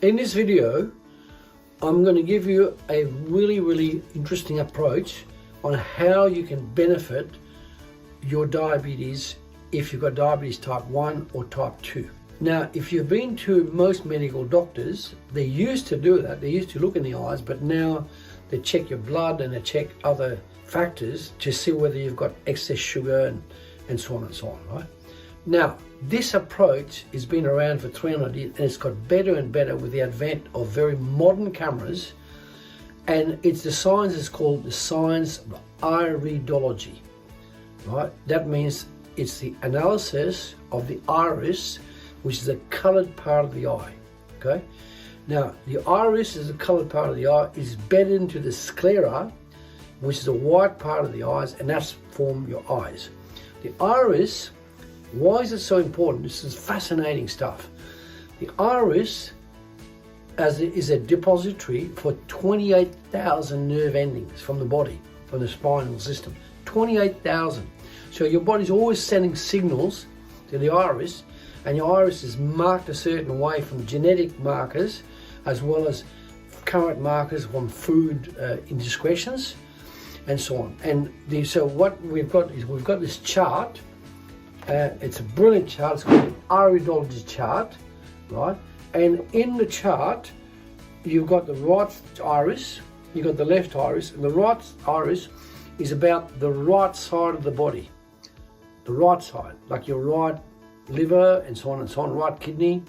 In this video, I'm going to give you a really interesting approach on how you can benefit your diabetes if you've got diabetes type 1 or type 2. Now, if you've been to most medical doctors, they used to do that. They used to look in the eyes, but now they check your blood and they check other factors to see whether you've got excess sugar and so on and so on, right? Now, this approach has been around for 300 years and it's got better and better with the advent of very modern cameras, and the science is called the science of iridology, right? That means it's the analysis of the iris, which is the colored part of the eye, okay? Now, the iris is the colored part of the eye, is bedded into the sclera, which is the white part of the eyes, and that's form your eyes. The iris, why is it so important? This is fascinating stuff. The iris is a depository for 28,000 nerve endings from the body, from the spinal system. 28,000. So your body's always sending signals to the iris, and your iris is marked a certain way from genetic markers as well as current markers from food indiscretions and so on. And so what we've got is we've got this chart. It's a brilliant chart. It's called the Iridology chart, right? And in the chart, you've got the right iris, you've got the left iris, and the right iris is about the right side of the body. The right side, like your right liver and so on, right kidney.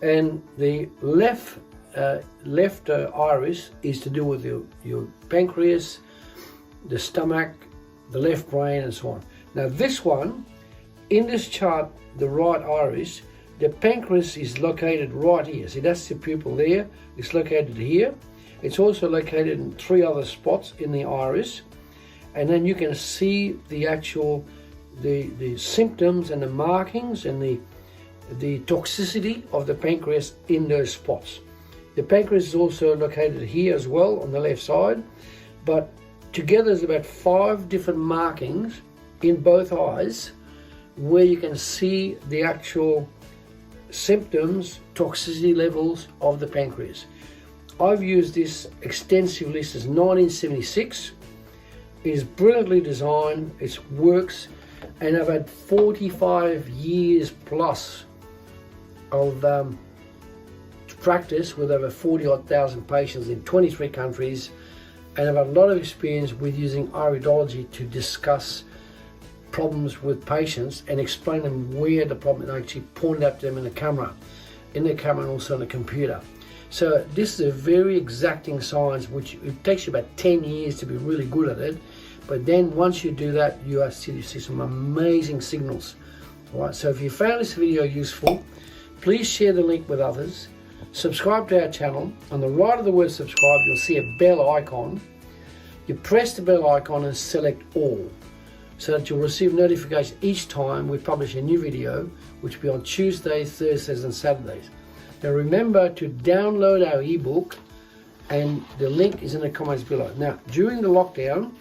And the left iris is to do with your pancreas, the stomach, the left brain, and so on. Now this one, in this chart, the right iris, the pancreas is located right here. See, that's the pupil there. It's located here. It's also located in 3 other spots in the iris. And then you can see the actual, the symptoms and the markings and the toxicity of the pancreas in those spots. The pancreas is also located here as well on the left side, but together there's about 5 different markings in both eyes where you can see the actual symptoms, toxicity levels of the pancreas. I've used this extensively since 1976. It is brilliantly designed, it works, and I've had 45 years plus of practice with over 40,000 patients in 23 countries, and I've had a lot of experience with using iridology to discuss problems with patients and explain them where the problem is, actually point out to them in the camera and also on the computer. So this is a very exacting science, which it takes you about 10 years to be really good at it. But then once you do that, you see some amazing signals. All right, so if you found this video useful, please share the link with others. Subscribe to our channel. On the right of the word subscribe, you'll see a bell icon. You press the bell icon and select all, so that you'll receive notification each time we publish a new video, which will be on Tuesdays, Thursdays and Saturdays. Now remember to download our ebook, and the link is in the comments below. Now, during the lockdown,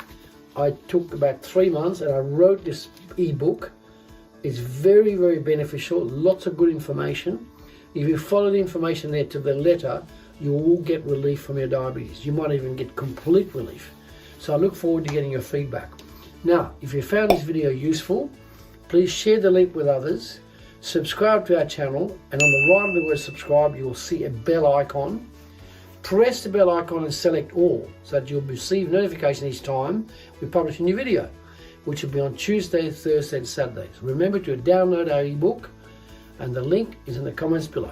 I took about 3 months and I wrote this ebook. It's very beneficial, lots of good information. If you follow the information there to the letter, you will get relief from your diabetes. You might even get complete relief. So I look forward to getting your feedback. Now, if you found this video useful, please share the link with others, subscribe to our channel, and on the right of the word subscribe, you will see a bell icon. Press the bell icon and select all, so that you'll receive notification each time we publish a new video, which will be on Tuesday, Thursday, and Saturdays. Remember to download our ebook, and the link is in the comments below.